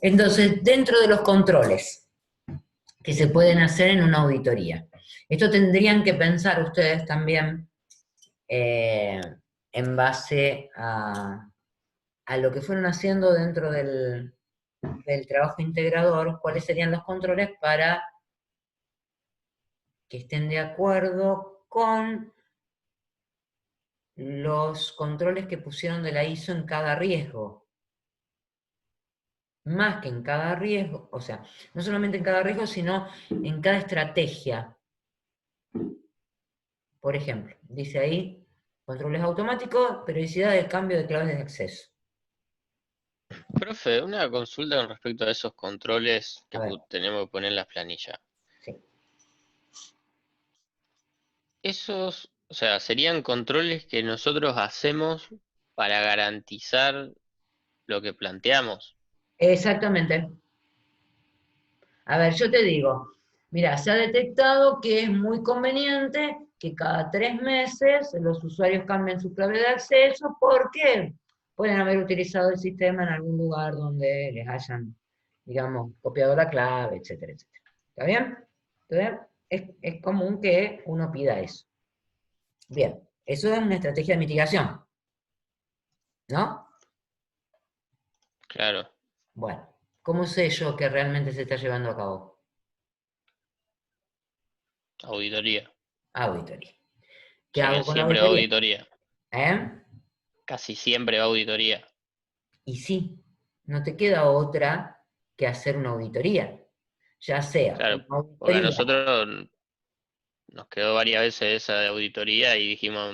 Entonces, dentro de los controles que se pueden hacer en una auditoría, esto tendrían que pensar ustedes también en base a lo que fueron haciendo dentro del trabajo integrador, cuáles serían los controles para que estén de acuerdo con los controles que pusieron de la ISO en cada riesgo. Más que en cada riesgo, o sea, no solamente en cada riesgo, sino en cada estrategia. Por ejemplo, dice ahí, controles automáticos, periodicidad de cambio de claves de acceso. Profe, una consulta con respecto a esos controles A que ver, tenemos que poner en las planillas. sí. Esos, o sea, serían controles que nosotros hacemos para garantizar lo que planteamos. Exactamente. A ver, yo te digo, mira, se ha detectado que es muy conveniente que cada 3 meses los usuarios cambien su clave de acceso porque pueden haber utilizado el sistema en algún lugar donde les hayan, digamos, copiado la clave, etcétera, etcétera. ¿Está bien? Entonces, es común que uno pida eso. Bien, eso es una estrategia de mitigación, ¿no? Claro, Bueno, ¿cómo sé yo que realmente se está llevando a cabo? auditoría. Auditoría. O ¿Qué sea que hago con la siempre va auditoría? auditoría. ¿Eh? Casi siempre va auditoría. Y sí, no te queda otra que hacer una auditoría, ya sea una Claro, porque a auditoría. nosotros nos quedó varias veces esa de auditoría y dijimos,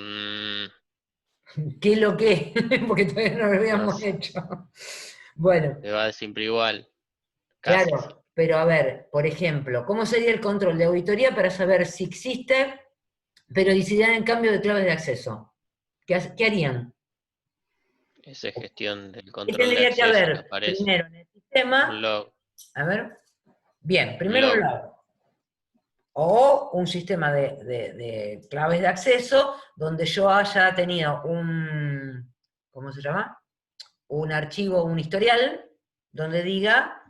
¿Qué es lo que? Porque todavía no lo no habíamos sé, hecho. Bueno, te va siempre igual, casi. claro, pero a ver, por ejemplo, ¿cómo sería el control de auditoría para saber si existe periodicidad en cambio de claves de acceso? ¿Qué harían? Esa es gestión del ¿Qué control de tendría que acceso que haber aparece. primero en el Un sistema? log, A ver, bien, un primero un log. lado. O un sistema de claves de acceso donde yo haya tenido un, ¿cómo se llama? Un archivo, un historial, donde diga,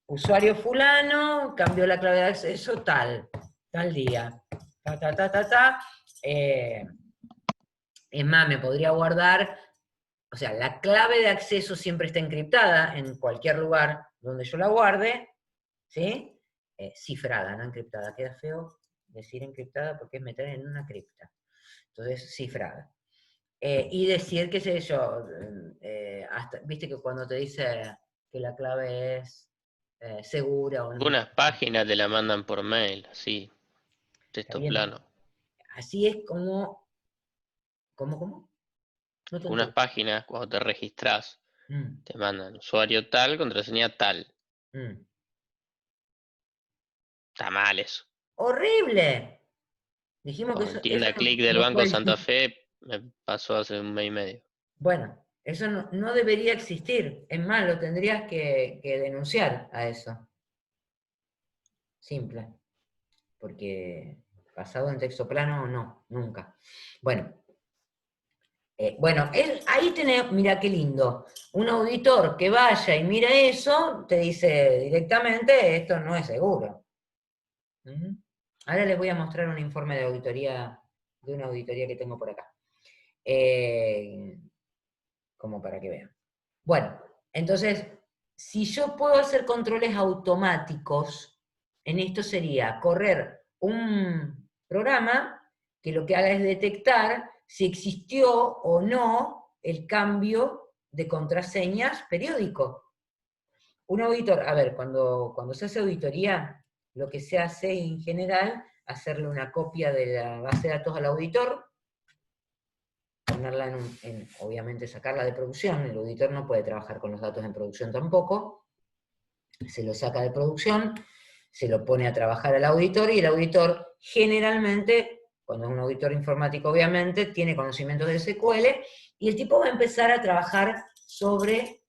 usuario fulano, cambió la clave de acceso tal día, ta. Eh, es más, me podría guardar, o sea, la clave de acceso siempre está encriptada en cualquier lugar donde yo la guarde, ¿sí? Cifrada, no encriptada. Queda feo decir encriptada porque es meter en una cripta. Entonces, cifrada. Y decir, qué sé yo, hasta, viste que cuando te dice que la clave es segura o no. Algunas páginas te la mandan por mail, así, Está texto bien. plano. Así es como, ¿cómo? No te Algunas entendí. páginas, cuando te registras, Mm, te mandan usuario tal, contraseña tal. mm. Está mal eso. ¡Horrible! Dijimos que Con eso, tienda clic del no Banco puede Santa existir. Fe me pasó hace un mes y medio. Bueno, eso no debería existir. Es más, lo tendrías que denunciar a eso. Simple. Porque basado en texto plano, no, nunca. Bueno, ahí tenés, mira qué lindo. Un auditor que vaya y mira eso, te dice directamente, esto no es seguro. ¿Mm? Ahora les voy a mostrar un informe de auditoría, de una auditoría que tengo por acá. Eh, como para que vean. Bueno, entonces, si yo puedo hacer controles automáticos, en esto sería correr un programa que lo que haga es detectar si existió o no el cambio de contraseñas periódico. Un auditor, a ver, cuando se hace auditoría, lo que se hace en general, hacerle una copia de la base de datos al auditor, ponerla obviamente sacarla de producción, el auditor no puede trabajar con los datos en producción tampoco, se lo saca de producción, se lo pone a trabajar al auditor y el auditor generalmente, cuando es un auditor informático obviamente, tiene conocimientos de SQL y el tipo va a empezar a trabajar sobre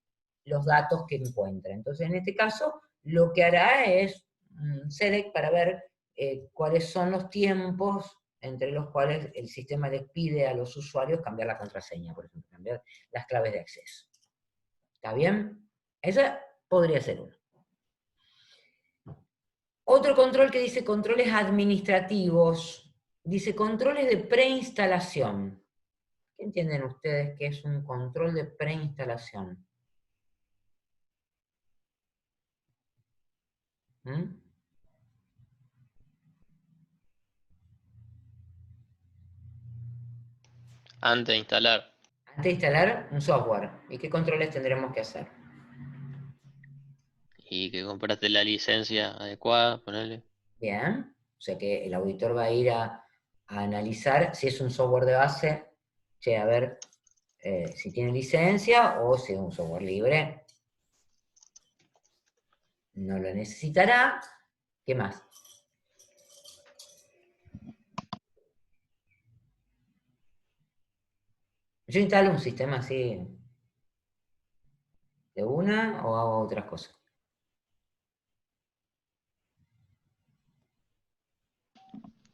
los datos que encuentra. Entonces en este caso lo que hará es un select para ver cuáles son los tiempos entre los cuales el sistema les pide a los usuarios cambiar la contraseña, por ejemplo, cambiar las claves de acceso. ¿Está bien? Esa podría ser uno. Otro control que dice controles administrativos, dice controles de preinstalación. ¿Qué entienden ustedes que es un control de preinstalación? ¿Mm? Antes de instalar. Antes de instalar un software. ¿Y qué controles tendremos que hacer? Y que compraste la licencia adecuada, ponele. Bien. O sea que el auditor va a ir a analizar si es un software de base, che, a ver si tiene licencia o si es un software libre. No lo necesitará. ¿Qué más? Yo instalo un sistema así de una o hago otras cosas.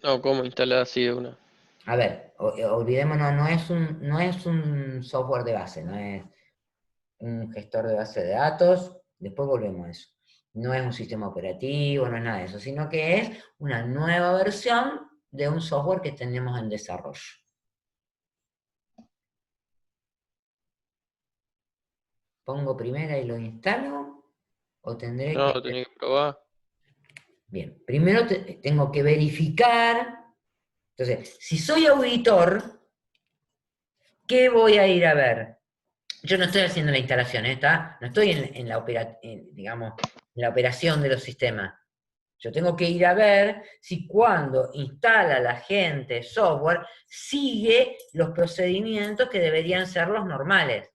No, ¿cómo instalar así de una? A ver, olvidémonos, no es un software de base, no es un gestor de base de datos, después volvemos a eso. No es un sistema operativo, no es nada de eso, sino que es una nueva versión de un software que tenemos en desarrollo. ¿Pongo primera y lo instalo? ¿O tendré No, que...? lo tenés que probar. Bien, primero tengo que verificar. Entonces, si soy auditor, ¿qué voy a ir a ver? Yo no estoy haciendo la instalación, ¿está? No estoy digamos, en la operación de los sistemas. Yo tengo que ir a ver si cuando instala la gente software, sigue los procedimientos que deberían ser los normales.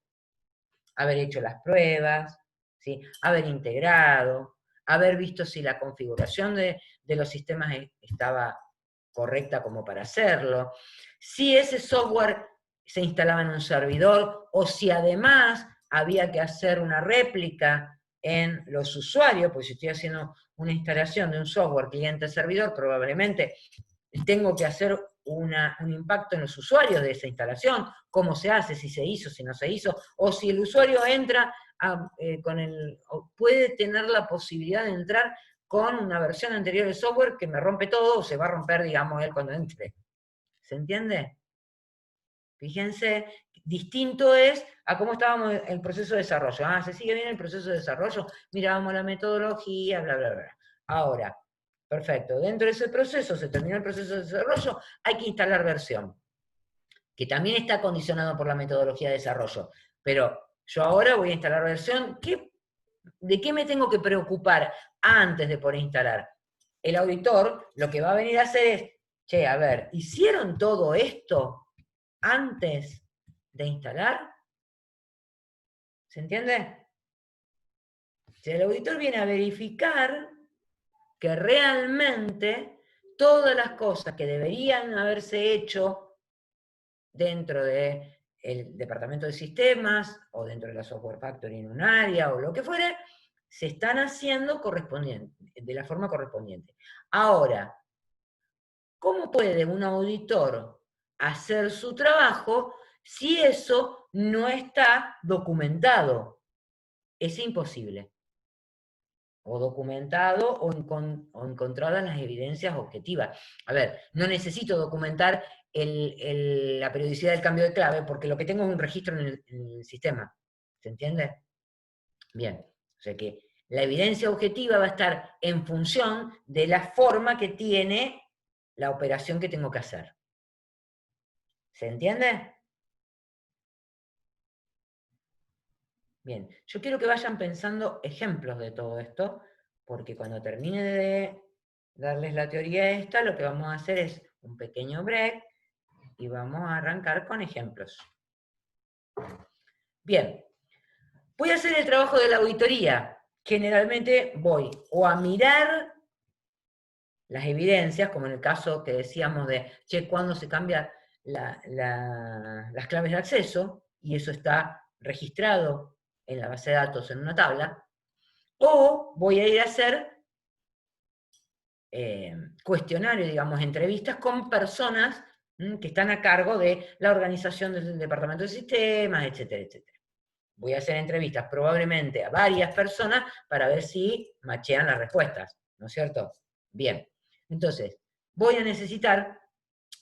Haber hecho las pruebas, ¿sí? Haber integrado, haber visto si la configuración de los sistemas estaba correcta como para hacerlo, si ese software se instalaba en un servidor o si además había que hacer una réplica en los usuarios, pues si estoy haciendo una instalación de un software cliente-servidor, probablemente tengo que hacer un impacto en los usuarios de esa instalación, cómo se hace, si se hizo, si no se hizo, o si el usuario entra puede tener la posibilidad de entrar con una versión anterior del software que me rompe todo, o se va a romper, digamos, él cuando entre. ¿Se entiende? Fíjense, distinto es a cómo estábamos en el proceso de desarrollo. Ah, se sigue bien el proceso de desarrollo, mirábamos la metodología, bla, bla, bla. Ahora, perfecto, dentro de ese proceso, se terminó el proceso de desarrollo, hay que instalar versión, que también está condicionado por la metodología de desarrollo. Pero yo ahora voy a instalar versión, ¿de qué me tengo que preocupar antes de poder instalar? El auditor lo que va a venir a hacer es, che, a ver, ¿hicieron todo esto antes de instalar? ¿Se entiende? Si el auditor viene a verificar que realmente todas las cosas que deberían haberse hecho dentro del departamento de sistemas o dentro de la software factory en un área o lo que fuere, se están haciendo de la forma correspondiente. Ahora, ¿cómo puede un auditor hacer su trabajo si eso no está documentado? Es imposible. O documentado o encontradas las evidencias objetivas. A ver, no necesito documentar la periodicidad del cambio de clave porque lo que tengo es un registro en el sistema. ¿Se entiende? Bien. O sea que la evidencia objetiva va a estar en función de la forma que tiene la operación que tengo que hacer. ¿Se entiende? Bien, yo quiero que vayan pensando ejemplos de todo esto, porque cuando termine de darles la teoría esta, lo que vamos a hacer es un pequeño break y vamos a arrancar con ejemplos. Bien, voy a hacer el trabajo de la auditoría. Generalmente voy o a mirar las evidencias, como en el caso que decíamos de, che, ¿cuándo se cambian las claves de acceso? Y eso está registrado en la base de datos en una tabla. O voy a ir a hacer cuestionarios, digamos, entrevistas con personas que están a cargo de la organización del departamento de sistemas, etcétera, etcétera. voy a hacer entrevistas probablemente a varias personas para ver si machean las respuestas, ¿no es cierto? Bien, entonces, voy a necesitar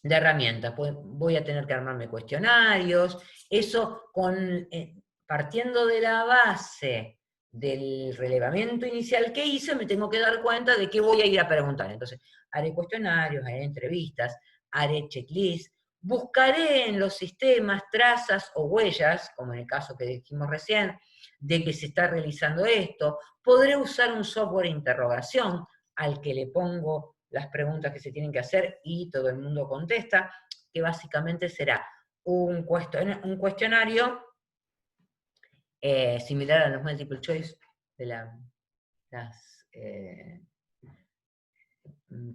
de herramientas, pues voy a tener que armarme cuestionarios, eso partiendo de la base del relevamiento inicial que hice, me tengo que dar cuenta de qué voy a ir a preguntar. Entonces, haré cuestionarios, haré entrevistas, haré checklists, buscaré en los sistemas trazas o huellas, como en el caso que dijimos recién, de que se está realizando esto. Podré usar un software de interrogación al que le pongo las preguntas que se tienen que hacer y todo el mundo contesta, que básicamente será un cuestionario similar a los multiple choice de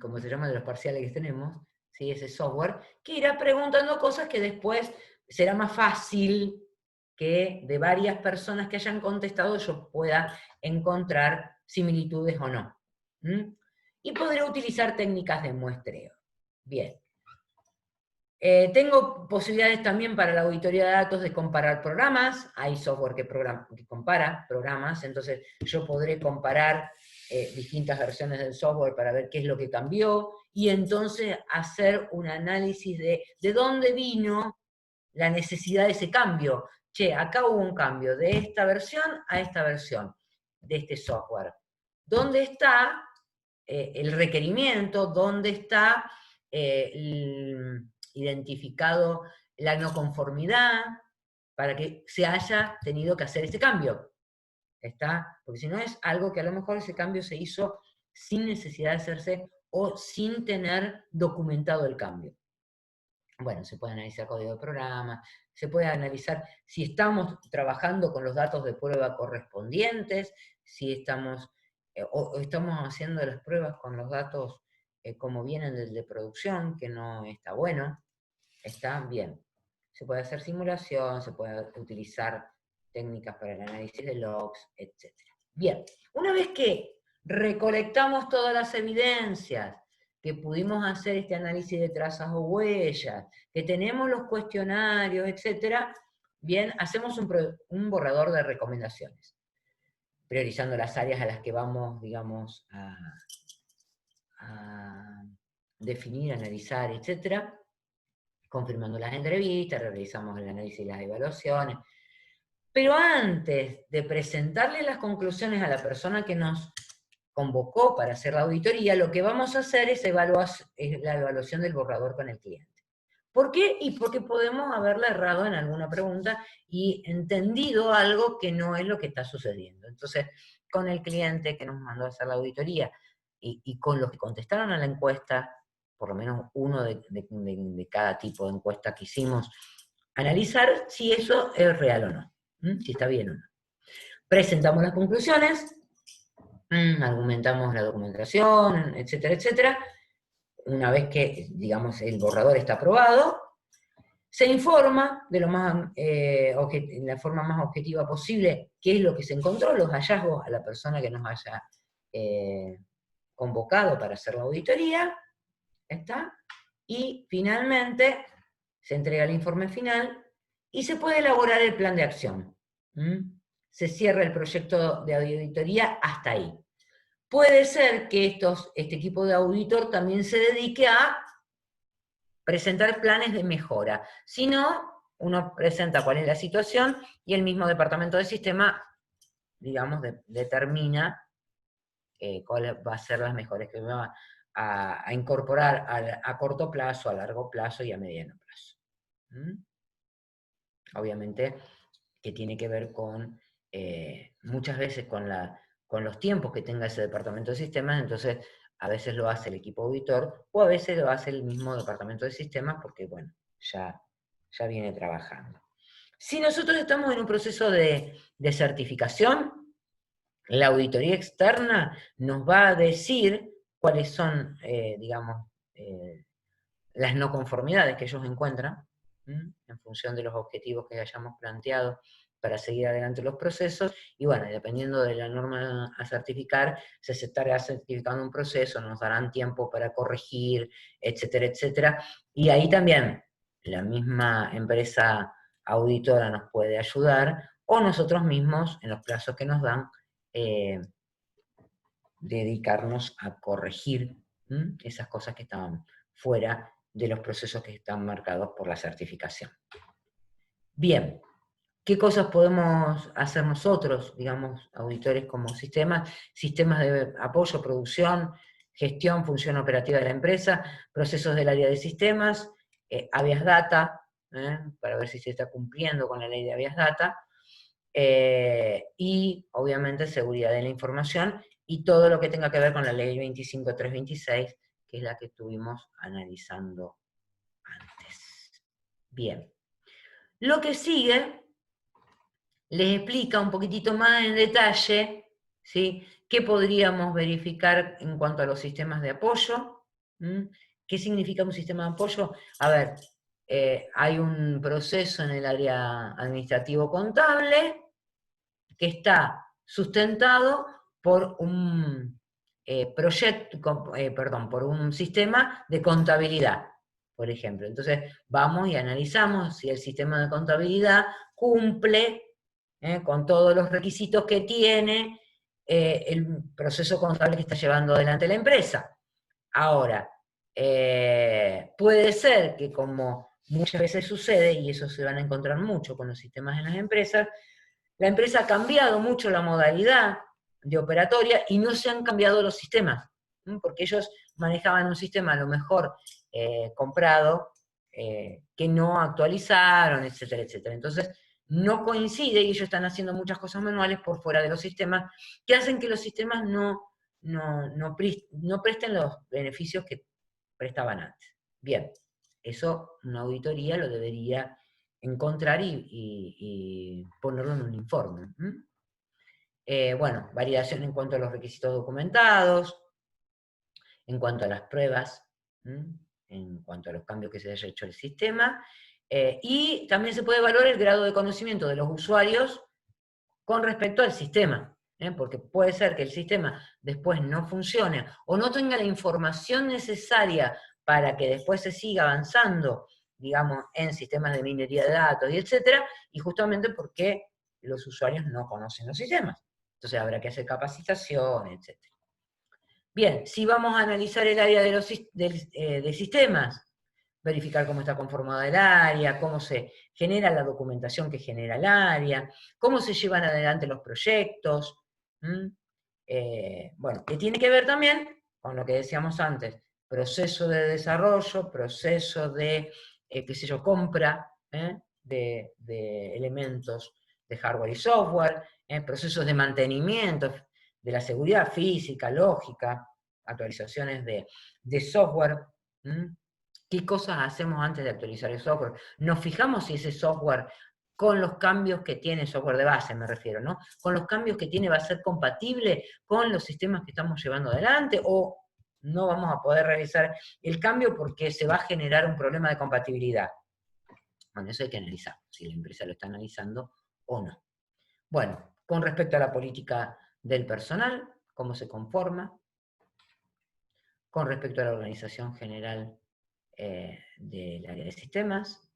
¿cómo se llama? De los parciales que tenemos, ¿sí? Ese software, que irá preguntando cosas que después será más fácil que de varias personas que hayan contestado yo pueda encontrar similitudes o no. Y podré utilizar técnicas de muestreo. Bien. Tengo posibilidades también para la auditoría de datos de comparar programas. Hay software que compara programas, entonces yo podré comparar distintas versiones del software para ver qué es lo que cambió, y entonces hacer un análisis de dónde vino la necesidad de ese cambio. Che, acá hubo un cambio de esta versión a esta versión de este software. ¿Dónde está el requerimiento? ¿Dónde está identificado la no conformidad para que se haya tenido que hacer este cambio? ¿Está? Porque si no es algo que a lo mejor ese cambio se hizo sin necesidad de hacerse o sin tener documentado el cambio. Bueno, se puede analizar código de programa, se puede analizar si estamos trabajando con los datos de prueba correspondientes, si estamos, o estamos haciendo las pruebas con los datos como vienen del de producción, que no está bueno. Está bien. Se puede hacer simulación, se puede utilizar técnicas para el análisis de logs, etc. Bien, una vez que recolectamos todas las evidencias, que pudimos hacer este análisis de trazas o huellas, que tenemos los cuestionarios, etc., bien, hacemos un borrador de recomendaciones, priorizando las áreas a las que vamos, digamos, a definir, analizar, etc., confirmando las entrevistas, realizamos el análisis y las evaluaciones. Pero antes de presentarle las conclusiones a la persona que nos convocó para hacer la auditoría, lo que vamos a hacer es la evaluación del borrador con el cliente. ¿Por qué? Y porque podemos haberle errado en alguna pregunta y entendido algo que no es lo que está sucediendo. Entonces, con el cliente que nos mandó a hacer la auditoría y con los que contestaron a la encuesta, por lo menos uno de cada tipo de encuesta que hicimos, analizar si eso es real o no, si está bien o no. Presentamos las conclusiones, argumentamos la documentación, etcétera, etcétera. Una vez que, digamos, el borrador está aprobado, se informa de la forma más objetiva posible qué es lo que se encontró, los hallazgos a la persona que nos haya convocado para hacer la auditoría, ¿está? Y finalmente se entrega el informe final y se puede elaborar el plan de acción. Se cierra el proyecto de auditoría hasta ahí. Puede ser que este equipo de auditor también se dedique a presentar planes de mejora. Si no, uno presenta cuál es la situación y el mismo departamento de sistema, digamos, determina cuáles va a ser las mejores que va a incorporar a corto plazo, a largo plazo y a mediano plazo. Obviamente que tiene que ver con, muchas veces con los tiempos que tenga ese departamento de sistemas, entonces a veces lo hace el equipo auditor, o a veces lo hace el mismo departamento de sistemas, porque bueno, ya viene trabajando. Si nosotros estamos en un proceso de certificación, la auditoría externa nos va a decir cuáles son, digamos, las no conformidades que ellos encuentran, en función de los objetivos que hayamos planteado para seguir adelante los procesos, y bueno, dependiendo de la norma a certificar, se estará certificando un proceso, nos darán tiempo para corregir, etcétera, etcétera, y ahí también la misma empresa auditora nos puede ayudar, o nosotros mismos, en los plazos que nos dan, dedicarnos a corregir esas cosas que estaban fuera de los procesos que están marcados por la certificación. Bien, ¿qué cosas podemos hacer nosotros, digamos, auditores como sistemas? Sistemas de apoyo, producción, gestión, función operativa de la empresa, procesos del área de sistemas, habeas data, para ver si se está cumpliendo con la ley de habeas data, y obviamente seguridad de la información y todo lo que tenga que ver con la ley 25326, que es la que estuvimos analizando antes. Bien. Lo que sigue les explica un poquitito más en detalle, ¿sí?, qué podríamos verificar en cuanto a los sistemas de apoyo. ¿Qué significa un sistema de apoyo? A ver, hay un proceso en el área administrativo-contable que está sustentado por un por un sistema de contabilidad, por ejemplo. Entonces, vamos y analizamos si el sistema de contabilidad cumple con todos los requisitos que tiene el proceso contable que está llevando adelante la empresa. Ahora, puede ser que, como muchas veces sucede, y eso se van a encontrar mucho con los sistemas en las empresas, la empresa ha cambiado mucho la modalidad de operatoria y no se han cambiado los sistemas, porque ellos manejaban un sistema a lo mejor comprado, que no actualizaron, etcétera, etcétera. Entonces, no coincide y ellos están haciendo muchas cosas manuales por fuera de los sistemas que hacen que los sistemas no presten los beneficios que prestaban antes. Bien, eso una auditoría lo debería encontrar y ponerlo en un informe. Bueno, validación en cuanto a los requisitos documentados, en cuanto a las pruebas, en cuanto a los cambios que se haya hecho el sistema, y también se puede evaluar el grado de conocimiento de los usuarios con respecto al sistema, porque puede ser que el sistema después no funcione o no tenga la información necesaria para que después se siga avanzando, digamos, en sistemas de minería de datos y etcétera, y justamente porque los usuarios no conocen los sistemas. Entonces habrá que hacer capacitación, etcétera. Bien, si vamos a analizar el área de sistemas, verificar cómo está conformada el área, cómo se genera la documentación que genera el área, cómo se llevan adelante los proyectos. Bueno, que tiene que ver también con lo que decíamos antes, proceso de desarrollo, proceso de, qué sé yo, compra de elementos de hardware y software, procesos de mantenimiento, de la seguridad física, lógica, actualizaciones de software. ¿Qué cosas hacemos antes de actualizar el software? Nos fijamos si ese software, con los cambios que tiene, software de base me refiero, ¿no? Con los cambios que tiene va a ser compatible con los sistemas que estamos llevando adelante, o no vamos a poder realizar el cambio porque se va a generar un problema de compatibilidad. Bueno, eso hay que analizar, si la empresa lo está analizando o no. Bueno, con respecto a la política del personal, cómo se conforma, con respecto a la organización general del área de sistemas,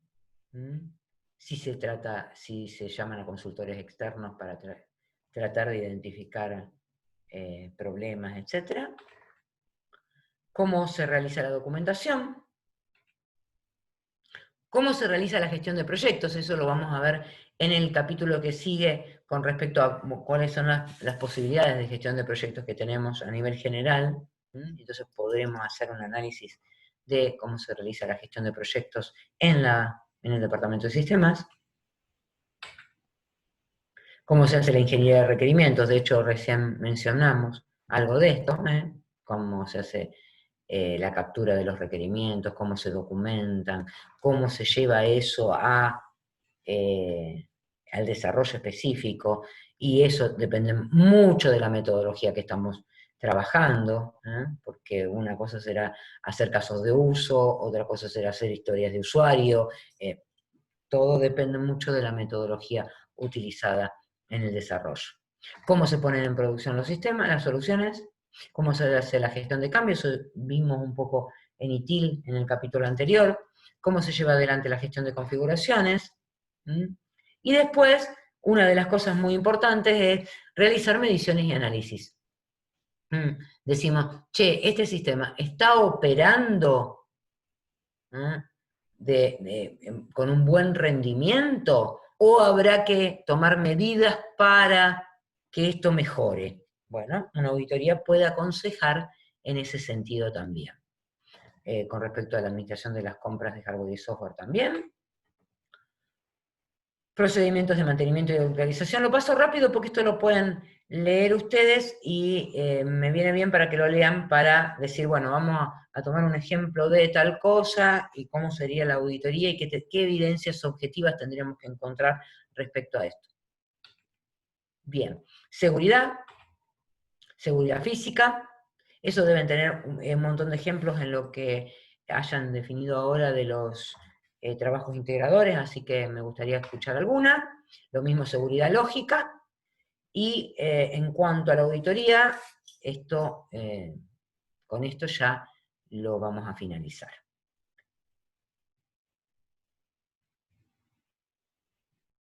si se llaman a consultores externos para tratar de identificar problemas, etc. Cómo se realiza la documentación, cómo se realiza la gestión de proyectos, eso lo vamos a ver en el capítulo que sigue con respecto a cuáles son las posibilidades de gestión de proyectos que tenemos a nivel general. Entonces podremos hacer un análisis de cómo se realiza la gestión de proyectos en el departamento de sistemas. Cómo se hace la ingeniería de requerimientos, de hecho recién mencionamos algo de esto, cómo se hace la captura de los requerimientos, cómo se documentan, cómo se lleva eso al desarrollo específico, y eso depende mucho de la metodología que estamos trabajando, porque una cosa será hacer casos de uso, otra cosa será hacer historias de usuario, todo depende mucho de la metodología utilizada en el desarrollo. ¿Cómo se ponen en producción los sistemas, las soluciones? ¿Cómo se hace la gestión de cambios? Eso vimos un poco en ITIL en el capítulo anterior. ¿Cómo se lleva adelante la gestión de configuraciones? Y después, una de las cosas muy importantes es realizar mediciones y análisis. Decimos, che, este sistema está operando con un buen rendimiento, o habrá que tomar medidas para que esto mejore. Bueno, una auditoría puede aconsejar en ese sentido también. Con respecto a la administración de las compras de hardware y software también. Procedimientos de mantenimiento y de actualización. Lo paso rápido porque esto lo pueden leer ustedes y me viene bien para que lo lean para decir, bueno, vamos a tomar un ejemplo de tal cosa y cómo sería la auditoría y qué evidencias objetivas tendríamos que encontrar respecto a esto. Bien, seguridad física, eso deben tener un montón de ejemplos en lo que hayan definido ahora de los trabajos integradores, así que me gustaría escuchar alguna. Lo mismo seguridad lógica, y en cuanto a la auditoría, con esto ya lo vamos a finalizar.